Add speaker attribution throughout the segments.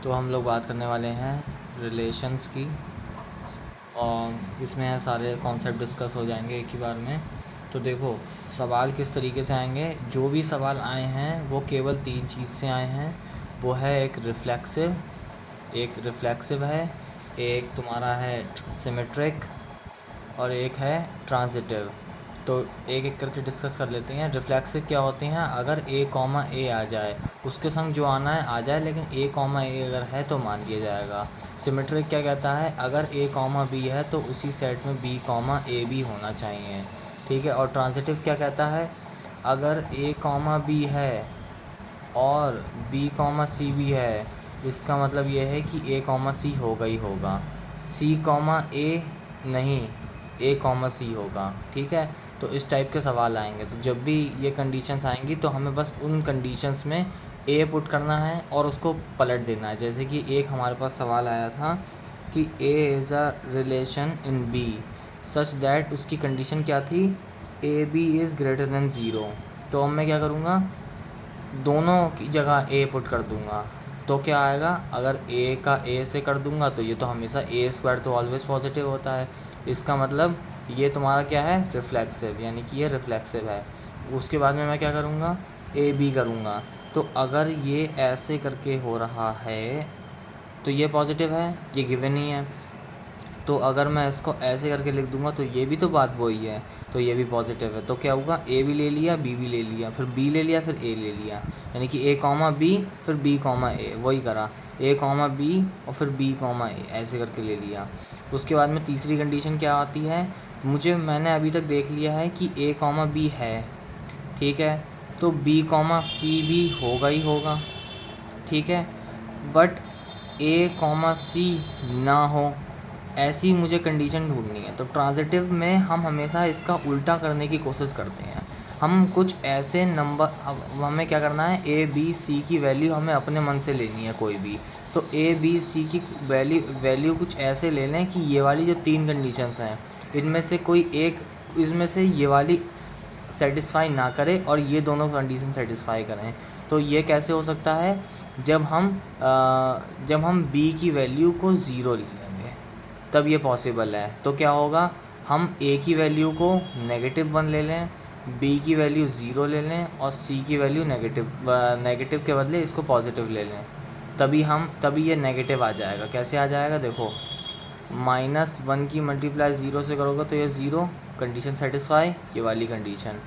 Speaker 1: तो हम लोग बात करने वाले हैं रिलेशंस की, और इसमें सारे कॉन्सेप्ट डिस्कस हो जाएंगे एक ही बार में। तो देखो सवाल किस तरीके से आएंगे, जो भी सवाल आए हैं वो केवल तीन चीज़ से आए हैं। वो है एक रिफ्लेक्सिव है, एक तुम्हारा है सिमेट्रिक, और एक है ट्रांजिटिव। तो एक एक करके डिस्कस कर लेते हैं। रिफ्लेक्सिव क्या होते हैं, अगर ए कॉमा ए आ जाए उसके संग जो आना है आ जाए, लेकिन ए कॉमा ए अगर है तो मान लिया जाएगा। सिमेट्रिक क्या कहता है, अगर ए कॉमा बी है तो उसी सेट में बी कॉमा ए भी होना चाहिए, ठीक है। और ट्रांजिटिव क्या कहता है, अगर ए कॉमा बी है और बी कॉमा सी भी है, इसका मतलब ये है कि ए कॉमा सी होगा ही होगा, सी कॉमा ए नहीं, ए कॉमा सी होगा, ठीक है। तो इस टाइप के सवाल आएंगे। तो जब भी ये कंडीशंस आएंगी तो हमें बस उन कंडीशंस में ए पुट करना है और उसको पलट देना है। जैसे कि एक हमारे पास सवाल आया था कि A is a relation in B such that, उसकी कंडीशन क्या थी, A B is greater than zero. तो अब मैं क्या करूँगा, दोनों की जगह ए पुट कर दूंगा। तो क्या आएगा, अगर ए का ए से कर दूंगा तो ये तो हमेशा ए स्क्वायर तो ऑलवेज पॉजिटिव होता है, इसका मतलब ये तुम्हारा क्या है, रिफ्लेक्सिव, यानी कि ये रिफ्लेक्सिव है। उसके बाद में मैं क्या करूँगा, ए बी करूँगा। तो अगर ये ऐसे करके हो रहा है तो ये पॉजिटिव है, ये गिवन ही है। तो अगर मैं इसको ऐसे करके लिख दूंगा तो ये भी तो बात वही है, तो ये भी पॉजिटिव है। तो क्या हुआ, ए भी ले लिया, बी भी ले लिया, फिर बी ले लिया, फिर ए ले लिया, यानी कि ए कॉमा बी फिर बी कॉमा ए, वही करा, ए कॉमा बी और फिर बी कॉमा ए, ऐसे करके ले लिया। उसके बाद में तीसरी कंडीशन क्या आती है, मैंने अभी तक देख लिया है कि ए कॉमा बी है, ठीक है, तो बी कॉमा सी भी होगा ही होगा, ठीक है, बट ए कॉमा सी ना हो, ऐसी मुझे कंडीशन ढूंढनी है। तो ट्रांजिटिव में हम हमेशा इसका उल्टा करने की कोशिश करते हैं। हम कुछ ऐसे नंबर, अब हमें क्या करना है, ए बी सी की वैल्यू हमें अपने मन से लेनी है कोई भी। तो ए बी सी की वैल्यू कुछ ऐसे ले लें कि ये वाली जो तीन कंडीशंस हैं इनमें से कोई एक, इसमें से ये वाली सेटिस्फाई ना करे और ये दोनों कंडीशन सेटिस्फाई करें। तो ये कैसे हो सकता है, जब हम बी की वैल्यू को ज़ीरो ले लेंगे तब ये पॉसिबल है। तो क्या होगा, हम ए की वैल्यू को -1 ले लें, बी की वैल्यू 0 ले लें और सी की वैल्यू नेगेटिव के बदले इसको पॉजिटिव ले लें, तभी ये नेगेटिव आ जाएगा। कैसे आ जाएगा, देखो -1 की मल्टीप्लाई 0 से करोगे तो ये 0, कंडीशन सेटिस्फाई, ये वाली कंडीशन।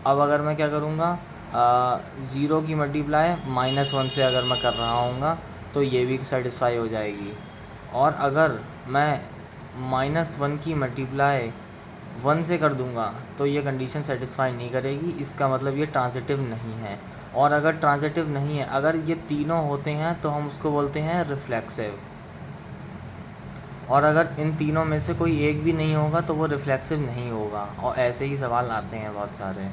Speaker 1: अब अगर मैं क्या करूँगा, 0 की मल्टीप्लाई -1 से अगर मैं कर रहा हूँगा तो ये भी सेटिस्फाई हो जाएगी। और अगर मैं -1 की मल्टीप्लाई 1 से कर दूंगा तो ये कंडीशन सेटिस्फाई नहीं करेगी, इसका मतलब ये ट्रांजिटिव नहीं है। और अगर ट्रांजिटिव नहीं है, अगर ये तीनों होते हैं तो हम उसको बोलते हैं रिफ्लेक्सिव। और अगर इन तीनों में से कोई एक भी नहीं होगा तो वो रिफ्लेक्सिव नहीं होगा। और ऐसे ही सवाल आते हैं बहुत सारे।